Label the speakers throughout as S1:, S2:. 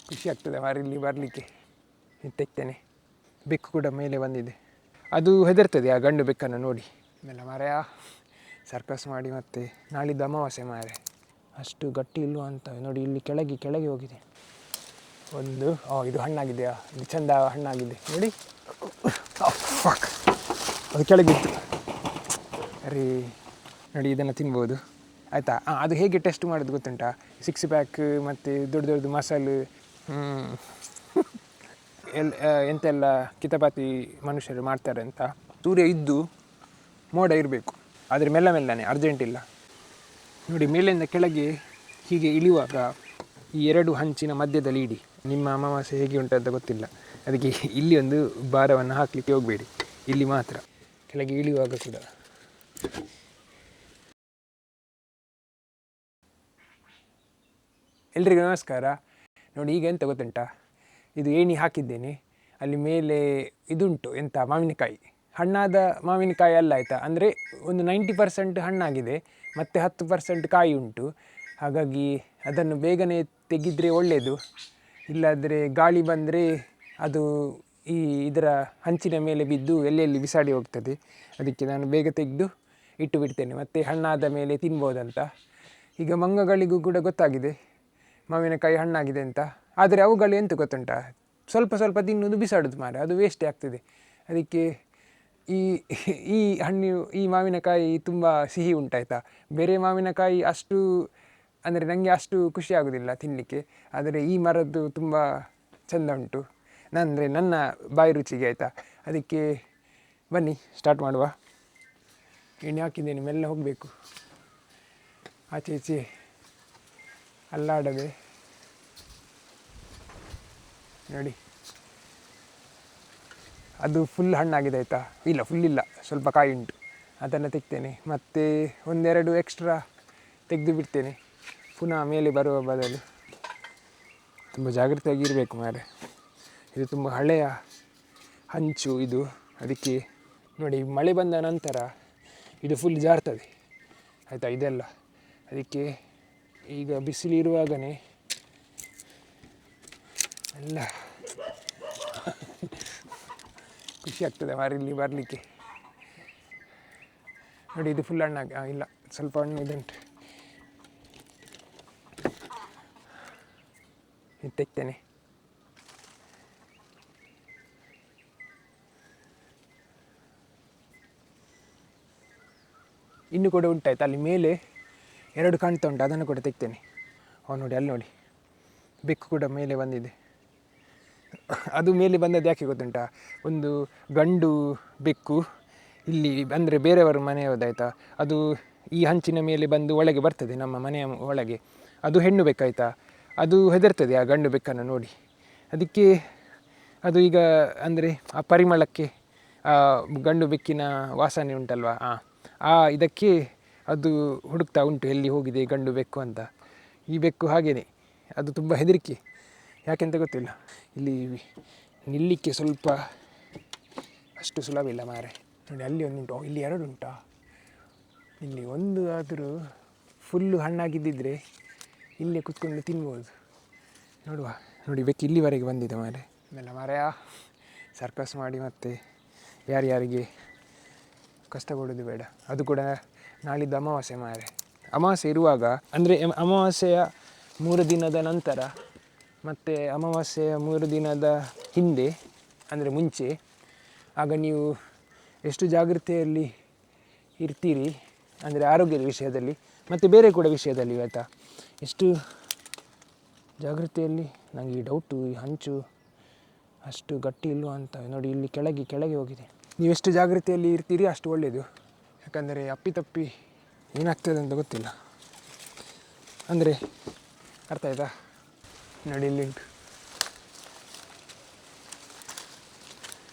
S1: ಖುಷಿ ಆಗ್ತದೆ ಇಲ್ಲಿ ಬರಲಿಕ್ಕೆ. ತೆಗ್ತೇನೆ. ಬೆಕ್ಕು ಕೂಡ ಮೇಲೆ ಬಂದಿದೆ. ಅದು ಹೆದರ್ತದೆ ಆ ಗಂಡು ಬೆಕ್ಕನ್ನು ನೋಡಿ. ಆಮೇಲೆ ಮಾರಾಯ ಸರ್ಕಸ್ ಮಾಡಿ ಮತ್ತೆ ನಾಳಿದ್ದು ಅಮಾವಾಸ್ಯೆ ಮಾರೆ, ಅಷ್ಟು ಗಟ್ಟಿ ಇಲ್ವ ಅಂತ ನೋಡಿ. ಇಲ್ಲಿ ಕೆಳಗೆ ಹೋಗಿದೆ ಒಂದು. ಇದು ಹಣ್ಣಾಗಿದೆಯಾ, ಇದು ಚೆಂದ ಹಣ್ಣಾಗಿದೆ ನೋಡಿ. ಅದು ಕೆಳಗಿತ್ತು. ಅರೆ ನೋಡಿ, ಇದನ್ನು ತಿನ್ಬೋದು ಆಯಿತಾ. ಅದು ಹೇಗೆ ಟೆಸ್ಟ್ ಮಾಡೋದು ಗೊತ್ತುಂಟಾ? 6 ಪ್ಯಾಕ್ ಮತ್ತು ದೊಡ್ಡ ಮಸಾಲೆ ಎಂತೆಲ್ಲ ಕಿತಪಾತಿ ಮನುಷ್ಯರು ಮಾಡ್ತಾರೆ ಅಂತ. ಸೂರ್ಯ ಇದ್ದು ಮೋಡ ಇರಬೇಕು, ಆದರೆ ಮೆಲ್ಲನೆ, ಅರ್ಜೆಂಟ್ ಇಲ್ಲ. ನೋಡಿ, ಮೇಲಿಂದ ಕೆಳಗೆ ಹೀಗೆ ಇಳಿಯುವಾಗ ಈ 2 ಹಂಚಿನ ಮಧ್ಯದಲ್ಲಿ ಇಡಿ. ನಿಮ್ಮ ಅಮಾವಾಸ್ಯೆ ಹೇಗೆ ಉಂಟಂತ ಗೊತ್ತಿಲ್ಲ, ಅದಕ್ಕೆ ಇಲ್ಲಿ ಒಂದು ಭಾರವನ್ನು ಹಾಕಲಿಕ್ಕೆ ಹೋಗಬೇಡಿ, ಇಲ್ಲಿ ಮಾತ್ರ. ಕೆಳಗೆ ಇಳಿಯುವಾಗ ಕೂಡ ಎಲ್ರಿಗೂ ನಮಸ್ಕಾರ. ನೋಡಿ, ಈಗ ಎಂತ ಗೊತ್ತುಂಟಾ, ಇದು ಏಣಿ ಹಾಕಿದ್ದೇನೆ. ಅಲ್ಲಿ ಮೇಲೆ ಇದುಂಟು, ಎಂತ ಮಾವಿನಕಾಯಿ, ಹಣ್ಣಾದ ಮಾವಿನಕಾಯಿ ಅಲ್ಲ ಆಯಿತಾ. ಅಂದರೆ ಒಂದು 90% ಹಣ್ಣಾಗಿದೆ ಮತ್ತು 10% ಕಾಯಿ ಉಂಟು. ಹಾಗಾಗಿ ಅದನ್ನು ಬೇಗನೆ ತೆಗೆದರೆ ಒಳ್ಳೆಯದು. ಇಲ್ಲಾದರೆ ಗಾಳಿ ಬಂದರೆ ಅದು ಇದರ ಹಂಚಿನ ಮೇಲೆ ಬಿದ್ದು ಎಲ್ಲೆಲ್ಲಿ ಬಿಸಾಡಿ ಹೋಗ್ತದೆ. ಅದಕ್ಕೆ ನಾನು ಬೇಗ ತೆಗೆದು ಇಟ್ಟು ಬಿಡ್ತೇನೆ, ಮತ್ತು ಹಣ್ಣಾದ ಮೇಲೆ ತಿನ್ಬೋದಂತ. ಈಗ ಮಂಗಗಳಿಗೂ ಕೂಡ ಗೊತ್ತಾಗಿದೆ ಮಾವಿನಕಾಯಿ ಹಣ್ಣಾಗಿದೆ ಅಂತ. ಆದರೆ ಅವುಗಳು ಎಂತ ಗೊತ್ತುಂಟಾ, ಸ್ವಲ್ಪ ತಿನ್ನೋದು ಬಿಸಾಡೋದು ಮಾರೆ, ಅದು ವೇಸ್ಟೇ ಆಗ್ತದೆ. ಅದಕ್ಕೆ ಈ ಮಾವಿನಕಾಯಿ ತುಂಬ ಸಿಹಿ ಉಂಟಾಯ್ತಾ. ಬೇರೆ ಮಾವಿನಕಾಯಿ ಅಷ್ಟು ಅಂದರೆ ನನಗೆ ಅಷ್ಟು ಖುಷಿ ಆಗೋದಿಲ್ಲ ತಿನ್ನಲಿಕ್ಕೆ, ಆದರೆ ಈ ಮರದ್ದು ತುಂಬ ಚೆಂದ ಉಂಟು, ನನ್ನ ಬಾಯಿ ರುಚಿಗೆ ಆಯಿತಾ. ಅದಕ್ಕೆ ಬನ್ನಿ ಸ್ಟಾರ್ಟ್ ಮಾಡುವ. ಎಣ್ಣೆ ಹಾಕಿದ್ದೇನೆ, ಮೆಲ್ಲ ಹೋಗಬೇಕು, ಆಚೆ ಈಚೆ ಅಲ್ಲಾಡದೆ. ನೋಡಿ, ಅದು ಫುಲ್ ಹಣ್ಣಾಗಿದೆ ಆಯಿತಾ. ಇಲ್ಲ, ಫುಲ್ ಇಲ್ಲ, ಸ್ವಲ್ಪ ಕಾಯಿ ಉಂಟು, ಅದನ್ನು ತೆಗ್ತೇನೆ. ಮತ್ತು 1-2 ಎಕ್ಸ್ಟ್ರಾ ತೆಗೆದು ಬಿಡ್ತೇನೆ, ಪುನಃ ಮೇಲೆ ಬರುವ ಬದಲು. ತುಂಬ ಜಾಗ್ರತೆಯಾಗಿರಬೇಕು ಮಾರೆ, ಇದು ತುಂಬ ಹಳೆಯ ಹಂಚು ಇದು. ಅದಕ್ಕೆ ನೋಡಿ, ಮಳೆ ಬಂದ ನಂತರ ಇದು ಫುಲ್ ಜಾರ್ತದೆ ಆಯಿತಾ, ಇದೆಲ್ಲ. ಅದಕ್ಕೆ ಈಗ ಬಿಸಿಲಿರುವಾಗಲೇ ಎಲ್ಲ ಖುಷಿ ಆಗ್ತದೆ ಇಲ್ಲಿ ಬರಲಿಕ್ಕೆ. ನೋಡಿ, ಇದು ಫುಲ್ ಹಣ್ಣಾಗಿ ಇಲ್ಲ, ಸ್ವಲ್ಪ ಹಣ್ಣು ಇದುಂಟು. ಇದು ತೆಗ್ತೇನೆ. ಇನ್ನು ಕೂಡ ಉಂಟಾಯ್ತು, ಅಲ್ಲಿ ಮೇಲೆ 2 ಕಾಣ್ತಾ ಉಂಟು, ಅದನ್ನು ಕೂಡ ತೆಗ್ತೇನೆ. ನೋಡಿ, ಅಲ್ಲಿ ನೋಡಿ, ಬೆಕ್ಕು ಕೂಡ ಮೇಲೆ ಬಂದಿದೆ. ಅದು ಮೇಲೆ ಬಂದದ್ದು ಯಾಕೆ ಗೊತ್ತುಂಟಾ, ಒಂದು ಗಂಡು ಬೆಕ್ಕು ಇಲ್ಲಿ ಅಂದರೆ ಬೇರೆಯವರ ಮನೆಯದಾಯ್ತಾ, ಅದು ಈ ಹಂಚಿನ ಮೇಲೆ ಬಂದು ಒಳಗೆ ಬರ್ತದೆ, ನಮ್ಮ ಮನೆಯ ಒಳಗೆ. ಅದು ಹೆಣ್ಣು ಬೆಕ್ಕಾಯ್ತಾ, ಅದು ಹೆದರ್ತದೆ ಆ ಗಂಡು ಬೆಕ್ಕನ್ನು ನೋಡಿ. ಅದಕ್ಕೆ ಅದು ಈಗ ಅಂದರೆ ಆ ಪರಿಮಳಕ್ಕೆ, ಆ ಗಂಡು ಬೆಕ್ಕಿನ ವಾಸನೆ ಉಂಟಲ್ವ, ಇದಕ್ಕೆ ಅದು ಹುಡುಕ್ತಾ ಉಂಟು ಎಲ್ಲಿ ಹೋಗಿದೆ ಗಂಡು ಬೆಕ್ಕು ಅಂತ. ಈ ಬೆಕ್ಕು ಹಾಗೆಯೇ, ಅದು ತುಂಬ ಹೆದರಿಕೆ, ಯಾಕೆಂತ ಗೊತ್ತಿಲ್ಲ. ಇಲ್ಲಿ ನಿಲ್ಲಲಿಕ್ಕೆ ಸ್ವಲ್ಪ ಅಷ್ಟು ಸುಲಭ ಇಲ್ಲ ಮಾರೆ. ನೋಡಿ, ಅಲ್ಲಿ ಒಂದು ಉಂಟು, ಇಲ್ಲಿ 2 ಉಂಟಾ. ಇಲ್ಲಿ ಒಂದು ಆದರೂ ಫುಲ್ಲು ಹಣ್ಣಾಗಿದ್ದಿದ್ರೆ ಇಲ್ಲೇ ಕುತ್ಕೊಂಡು ತಿನ್ಬೋದು. ನೋಡುವ. ನೋಡಿ, ಬೆಕ್ಕು ಇಲ್ಲಿವರೆಗೆ ಬಂದಿದೆ ಮಾರೆ. ಆಮೇಲೆ ಮಾರಾಯ ಸರ್ಕಸ್ ಮಾಡಿ ಮತ್ತೆ ಯಾರ್ಯಾರಿಗೆ ಕಷ್ಟ ಕೊಡೋದು ಬೇಡ. ಅದು ಕೂಡ ನಾಳಿದ್ದು ಅಮಾವಾಸ್ಯೆ ಮಾರೆ. ಅಮಾವಾಸ್ಯೆ ಇರುವಾಗ ಅಂದರೆ ಅಮಾವಾಸ್ಯೆಯ 3 ದಿನದ ನಂತರ ಮತ್ತು ಅಮಾವಾಸ್ಯೆಯ 3 ದಿನದ ಹಿಂದೆ ಅಂದರೆ ಮುಂಚೆ, ಆಗ ನೀವು ಎಷ್ಟು ಜಾಗೃತೆಯಲ್ಲಿ ಇರ್ತೀರಿ ಅಂದರೆ ಆರೋಗ್ಯದ ವಿಷಯದಲ್ಲಿ ಮತ್ತು ಬೇರೆ ಕೂಡ ವಿಷಯದಲ್ಲಿ ಆಯಿತಾ. ಎಷ್ಟು ಜಾಗೃತೆಯಲ್ಲಿ, ನನಗೆ ಈ ಡೌಟು, ಈ ಹಂಚು ಅಷ್ಟು ಗಟ್ಟಿ ಇಲ್ವ ಅಂತ. ನೋಡಿ, ಇಲ್ಲಿ ಕೆಳಗೆ ಹೋಗಿದೆ. ನೀವೆಷ್ಟು ಜಾಗೃತೆಯಲ್ಲಿ ಇರ್ತೀರಿ ಅಷ್ಟು ಒಳ್ಳೆಯದು. ಯಾಕಂದರೆ ಅಪ್ಪಿತಪ್ಪಿ ಏನಾಗ್ತದೆ ಅಂತ ಗೊತ್ತಿಲ್ಲ. ಅಂದರೆ ಅರ್ಥ ಆಯ್ತಾ. ನೋಡಿ, ಇಲ್ಲಿ ಉಂಟು.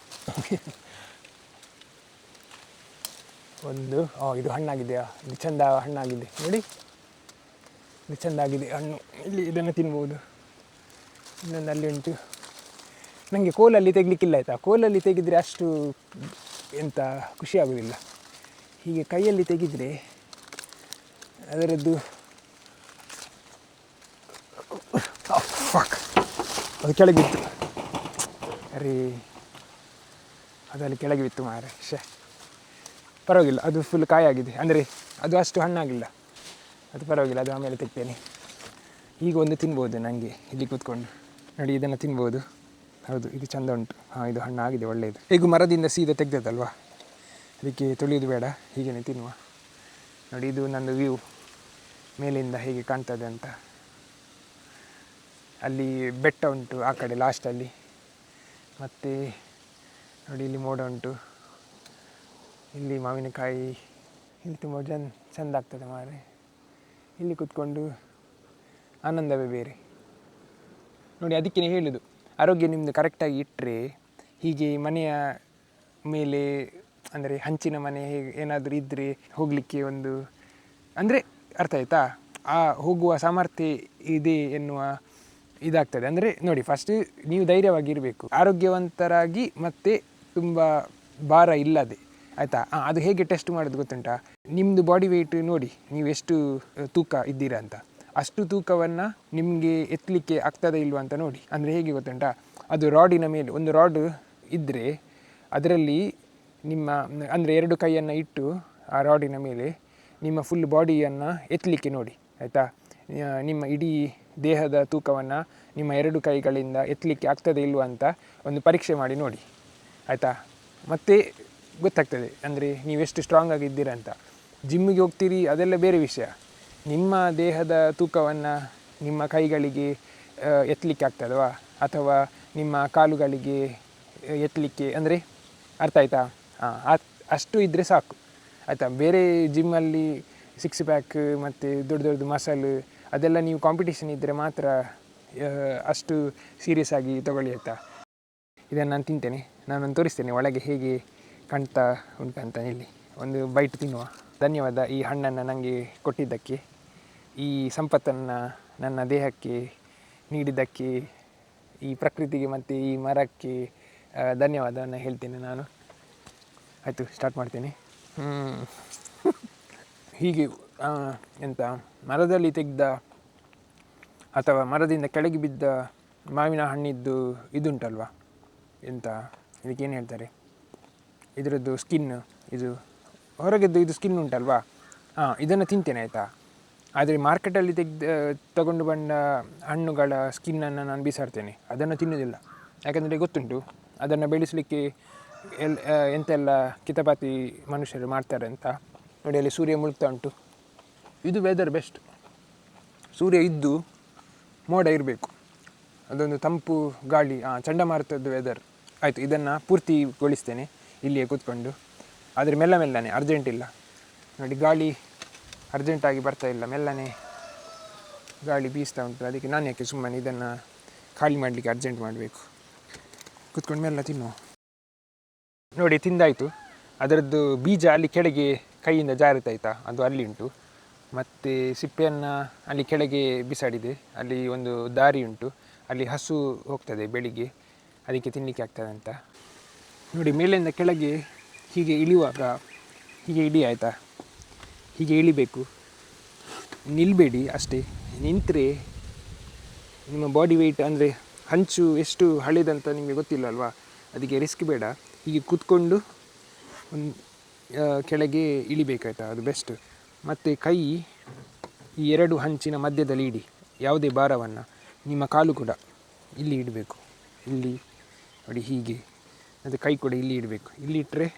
S1: ಒಂದು ಇದು ಹಣ್ಣಾಗಿದೆಯಾ, ಇದು ಚೆಂದ ಹಣ್ಣಾಗಿದೆ ನೋಡಿ, ಇದು ಚೆಂದಾಗಿದೆ ಹಣ್ಣು. ಇಲ್ಲಿ ಇದನ್ನು ತಿನ್ಬೋದು. ಇನ್ನೊಂದು ಅಲ್ಲಿ ಉಂಟು. ನನಗೆ ಕೋಲಲ್ಲಿ ತೆಗಲಿಕ್ಕಿಲ್ಲ ಆಯಿತಾ. ಕೋಲಲ್ಲಿ ತೆಗೆದರೆ ಅಷ್ಟು ಎಂತ ಖುಷಿ ಆಗೋದಿಲ್ಲ. ಹೀಗೆ ಕೈಯಲ್ಲಿ ತೆಗೆದರೆ ಅದರದ್ದು ಅದು ಕೆಳಗೆ ಬಿತ್ತು. ಅರೇ ಅದಲ್ಲಿ ಕೆಳಗೆ ಬಿತ್ತು ಮಾರೆ. ಪರವಾಗಿಲ್ಲ, ಅದು ಫುಲ್ ಕಾಯಾಗಿದೆ, ಅಂದರೆ ಅದು ಅಷ್ಟು ಹಣ್ಣಾಗಿಲ್ಲ. ಅದು ಪರವಾಗಿಲ್ಲ, ಅದು ಆಮೇಲೆ ತೆಗ್ತೇನೆ. ಈಗ ಒಂದು ತಿನ್ಬೋದು ನನಗೆ ಇಲ್ಲಿ ಕೂತ್ಕೊಂಡು. ನೋಡಿ ಇದನ್ನು ತಿನ್ಬೋದು. ಹೌದು, ಇದು ಚೆಂದ ಉಂಟು. ಇದು ಹಣ್ಣಾಗಿದೆ, ಒಳ್ಳೆಯದು. ಈಗ ಮರದಿಂದ ಸೀದಾ ತೆಗ್ದದಲ್ವಾ, ಅದಕ್ಕೆ ತೊಳೆಯೋದು ಬೇಡ, ಹೀಗೇ ತಿನ್ನುವ. ನೋಡಿ ಇದು ನಂದು ವ್ಯೂ ಮೇಲಿಂದ ಹೇಗೆ ಕಾಣ್ತದೆ ಅಂತ. ಅಲ್ಲಿ ಬೆಟ್ಟ ಉಂಟು ಆ ಕಡೆ ಲಾಸ್ಟಲ್ಲಿ, ಮತ್ತು ನೋಡಿ ಇಲ್ಲಿ ಮೋಡ ಉಂಟು, ಇಲ್ಲಿ ಮಾವಿನಕಾಯಿ, ಇಲ್ಲಿ ತುಂಬ ಚೆಂದ ಆಗ್ತದೆ ಮಾರೆ. ಇಲ್ಲಿ ಕೂತ್ಕೊಂಡು ಆನಂದವೇ ಬೇರೆ. ನೋಡಿ ಅದಕ್ಕೆ ಹೇಳೋದು, ಆರೋಗ್ಯ ನಿಮ್ಮದು ಕರೆಕ್ಟಾಗಿ ಇಟ್ಟರೆ ಹೀಗೆ ಮನೆಯ ಮೇಲೆ, ಅಂದರೆ ಹಂಚಿನ ಮನೆ ಹೇಗೆ ಏನಾದರೂ ಇದ್ದರೆ ಹೋಗಲಿಕ್ಕೆ ಒಂದು, ಅಂದರೆ ಅರ್ಥ ಆಯ್ತಾ, ಆ ಹೋಗುವ ಸಾಮರ್ಥ್ಯ ಇದೆ ಎನ್ನುವ ಇದಾಗ್ತದೆ. ಅಂದರೆ ನೋಡಿ, ಫಸ್ಟ್ ನೀವು ಧೈರ್ಯವಾಗಿರಬೇಕು, ಆರೋಗ್ಯವಂತರಾಗಿ, ಮತ್ತು ತುಂಬ ಭಾರ ಇಲ್ಲದೆ, ಆಯಿತಾ. ಅದು ಹೇಗೆ ಟೆಸ್ಟ್ ಮಾಡೋದು ಗೊತ್ತುಂಟಾ, ನಿಮ್ಮದು ಬಾಡಿ ವೆಯ್ಟ್ ನೋಡಿ, ನೀವು ಎಷ್ಟು ತೂಕ ಇದ್ದೀರಾ ಅಂತ, ಅಷ್ಟು ತೂಕವನ್ನು ನಿಮಗೆ ಎತ್ತಲಿಕ್ಕೆ ಆಗ್ತದೆ ಇಲ್ವ ಅಂತ ನೋಡಿ. ಅಂದರೆ ಹೇಗೆ ಗೊತ್ತುಂಟಾ, ಅದು ರಾಡಿನ ಮೇಲೆ ಒಂದು ರಾಡ್ ಇದ್ದರೆ ಅದರಲ್ಲಿ ನಿಮ್ಮ, ಅಂದರೆ 2 ಕೈಯನ್ನು ಇಟ್ಟು ಆ ರಾಡಿನ ಮೇಲೆ ನಿಮ್ಮ ಫುಲ್ ಬಾಡಿಯನ್ನು ಎತ್ತಲಿಕ್ಕೆ ನೋಡಿ, ಆಯಿತಾ. ನಿಮ್ಮ ಇಡೀ ದೇಹದ ತೂಕವನ್ನು ನಿಮ್ಮ 2 ಕೈಗಳಿಂದ ಎತ್ತಲಿಕ್ಕೆ ಆಗ್ತದೆ ಇಲ್ವ ಅಂತ ಒಂದು ಪರೀಕ್ಷೆ ಮಾಡಿ ನೋಡಿ, ಆಯಿತಾ. ಮತ್ತು ಗೊತ್ತಾಗ್ತದೆ, ಅಂದರೆ ನೀವೆಷ್ಟು ಸ್ಟ್ರಾಂಗ್ ಆಗಿದ್ದೀರಾ ಅಂತ. ಜಿಮ್ಮಿಗೆ ಹೋಗ್ತೀರಿ ಅದೆಲ್ಲ ಬೇರೆ ವಿಷಯ, ನಿಮ್ಮ ದೇಹದ ತೂಕವನ್ನು ನಿಮ್ಮ ಕೈಗಳಿಗೆ ಎತ್ತಲಿಕ್ಕೆ ಆಗ್ತದವಾ, ಅಥವಾ ನಿಮ್ಮ ಕಾಲುಗಳಿಗೆ ಎತ್ತಲಿಕ್ಕೆ, ಅಂದರೆ ಅರ್ಥ ಆಯಿತಾ. ಅಷ್ಟು ಇದ್ದರೆ ಸಾಕು, ಆಯಿತಾ. ಬೇರೆ ಜಿಮ್ಮಲ್ಲಿ 6 ಪ್ಯಾಕ್ ಮತ್ತು ದೊಡ್ಡ ದೊಡ್ಡ ಮಸಲು ಅದೆಲ್ಲ ನೀವು ಕಾಂಪಿಟೇಷನ್ ಇದ್ದರೆ ಮಾತ್ರ ಅಷ್ಟು ಸೀರಿಯಸ್ ಆಗಿ ತೊಗೊಳ್ಳಿ, ಆಯಿತಾ. ಇದನ್ನು ನಾನು ತಿಂತೇನೆ, ನಾನೊಂದು ತೋರಿಸ್ತೇನೆ ಒಳಗೆ ಹೇಗೆ ಕಾಣ್ತಾ ಉಂಟಂತ. ಇಲ್ಲಿ ಒಂದು ಬೈಟ್ ತಿನ್ನುವ. ಧನ್ಯವಾದ ಈ ಹಣ್ಣನ್ನು ನನಗೆ ಕೊಟ್ಟಿದ್ದಕ್ಕೆ, ಈ ಸಂಪತ್ತನ್ನು ನನ್ನ ದೇಹಕ್ಕೆ ನೀಡಿದ್ದಕ್ಕೆ, ಈ ಪ್ರಕೃತಿಗೆ ಮತ್ತು ಈ ಮರಕ್ಕೆ ಧನ್ಯವಾದವನ್ನು ಹೇಳ್ತೇನೆ ನಾನು. ಆಯಿತು, ಸ್ಟಾರ್ಟ್ ಮಾಡ್ತೇನೆ. ಹೀಗೆ ಎಂತ ಮರದಲ್ಲಿ ತೆಗೆದ ಅಥವಾ ಮರದಿಂದ ಕೆಳಗೆ ಬಿದ್ದ ಮಾವಿನ ಹಣ್ಣಿದ್ದು ಇದುಂಟಲ್ವ, ಎಂತ ಇದಕ್ಕೇನು ಹೇಳ್ತಾರೆ, ಇದರದ್ದು ಸ್ಕಿನ್, ಇದು ಹೊರಗೆದ್ದು ಇದು ಸ್ಕಿನ್ ಉಂಟಲ್ವಾ, ಇದನ್ನು ತಿಂತೇನೆ, ಆಯಿತಾ. ಆದರೆ ಮಾರ್ಕೆಟಲ್ಲಿ ತಗೊಂಡು ಬಂದ ಹಣ್ಣುಗಳ ಸ್ಕಿನ್ನನ್ನು ನಾನು ಬಿಸಾಡ್ತೇನೆ, ಅದನ್ನು ತಿನ್ನೋದಿಲ್ಲ. ಯಾಕಂದರೆ ಗೊತ್ತುಂಟು ಅದನ್ನು ಬೆಳೆಸಲಿಕ್ಕೆ ಎಂತೆಲ್ಲ ಕಿತಾಪಾತಿ ಮನುಷ್ಯರು ಮಾಡ್ತಾರೆ ಅಂತ. ನೋಡಿ ಅಲ್ಲಿ ಸೂರ್ಯ ಮುಳುಗ್ತಾ ಉಂಟು. ಇದು ವೆದರ್ ಬೆಸ್ಟ್, ಸೂರ್ಯ ಇದ್ದು ಮೋಡ ಇರಬೇಕು, ಅದೊಂದು ತಂಪು ಗಾಳಿ, ಚಂಡಮಾರುತದ್ದು ವೆದರ್. ಆಯಿತು, ಇದನ್ನು ಪೂರ್ತಿಗೊಳಿಸ್ತೇನೆ ಇಲ್ಲಿಯೇ ಕೂತ್ಕೊಂಡು. ಆದರೆ ಮೆಲ್ಲನೆ, ಅರ್ಜೆಂಟ್ ಇಲ್ಲ. ನೋಡಿ ಗಾಳಿ ಅರ್ಜೆಂಟಾಗಿ ಬರ್ತಾ ಇಲ್ಲ, ಮೆಲ್ಲನೆ ಗಾಳಿ ಬೀಸ್ತಾ ಉಂಟು. ಅದಕ್ಕೆ ನಾನು ಯಾಕೆ ಸುಮ್ಮನೆ ಇದನ್ನು ಖಾಲಿ ಮಾಡಲಿಕ್ಕೆ ಅರ್ಜೆಂಟ್ ಮಾಡಬೇಕು. ಕೂತ್ಕೊಂಡು ಮೆಲ್ಲ ತಿನ್ನುವ. ನೋಡಿ ತಿಂದಾಯಿತು. ಅದರದ್ದು ಬೀಜ ಅಲ್ಲಿ ಕೆಳಗೆ ಕೈಯಿಂದ ಜಾರುತ್ತಾಯ್ತಾ, ಅದು ಅಲ್ಲಿ ಉಂಟು. ಮತ್ತು ಸಿಪ್ಪೆಯನ್ನು ಅಲ್ಲಿ ಕೆಳಗೆ ಬಿಸಾಡಿದೆ. ಅಲ್ಲಿ ಒಂದು ದಾರಿ ಉಂಟು, ಅಲ್ಲಿ ಹಸು ಹೋಗ್ತದೆ ಬೆಳಿಗ್ಗೆ, ಅದಕ್ಕೆ ತಿನ್ನಲಿಕ್ಕೆ ಆಗ್ತದೆ ಅಂತ. ನೋಡಿ ಮೇಲಿಂದ ಕೆಳಗೆ ಹೀಗೆ ಇಳಿಯುವಾಗ ಹೀಗೆ ಇಳಿ, ಆಯಿತಾ. ಹೀಗೆ ಇಳಿಬೇಕು, ನಿಲ್ಲಬೇಡಿ ಅಷ್ಟೇ. ನಿಂತರೆ ನಿಮ್ಮ ಬಾಡಿ ವೆಯ್ಟ್, ಅಂದರೆ ಹಂಚು ಎಷ್ಟು ಹಳೆದಂತ ನಿಮಗೆ ಗೊತ್ತಿಲ್ಲ ಅಲ್ವಾ, ಅದಕ್ಕೆ ರಿಸ್ಕ್ ಬೇಡ. ಹೀಗೆ ಕೂತ್ಕೊಂಡು ಕೆಳಗೆ ಇಳಿಬೇಕಾಯ್ತಾ, ಅದು ಬೆಸ್ಟ್. ಮತ್ತು ಕೈ ಈ 2 ಹಂಚಿನ ಮಧ್ಯದಲ್ಲಿ ಇಡಿ, ಯಾವುದೇ ಭಾರವನ್ನು. ನಿಮ್ಮ ಕಾಲು ಕೂಡ ಇಲ್ಲಿ ಇಡಬೇಕು, ಇಲ್ಲಿ ನೋಡಿ ಹೀಗೆ. ಮತ್ತು ಕೈ ಕೂಡ ಇಲ್ಲಿ ಇಡಬೇಕು. ಇಲ್ಲಿ ಇಟ್ಟರೆ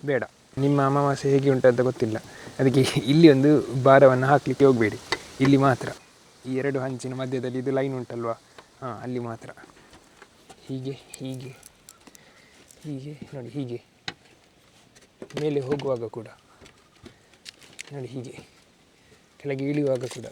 S1: ಬೇಡ, ನಿಮ್ಮ ಅಮಾವಾಸ್ಯೆ ಹೇಗೆ ಉಂಟಂತ ಗೊತ್ತಿಲ್ಲ, ಅದಕ್ಕೆ ಇಲ್ಲಿ ಒಂದು ಭಾರವನ್ನು ಹಾಕಲಿಕ್ಕೆ ಹೋಗಬೇಡಿ. ಇಲ್ಲಿ ಮಾತ್ರ ಈ 2 ಹಂಚಿನ ಮಧ್ಯದಲ್ಲಿ ಇದು ಲೈನ್ ಉಂಟಲ್ವ, ಅಲ್ಲಿ ಮಾತ್ರ. ಹೀಗೆ ಹೀಗೆ ಹೀಗೆ ನೋಡಿ, ಹೀಗೆ ಮೇಲೆ ಹೋಗುವಾಗ ಕೂಡ ನೋಡಿ, ಹೀಗೆ ಕೆಳಗೆ ಇಳಿಯುವಾಗ ಕೂಡ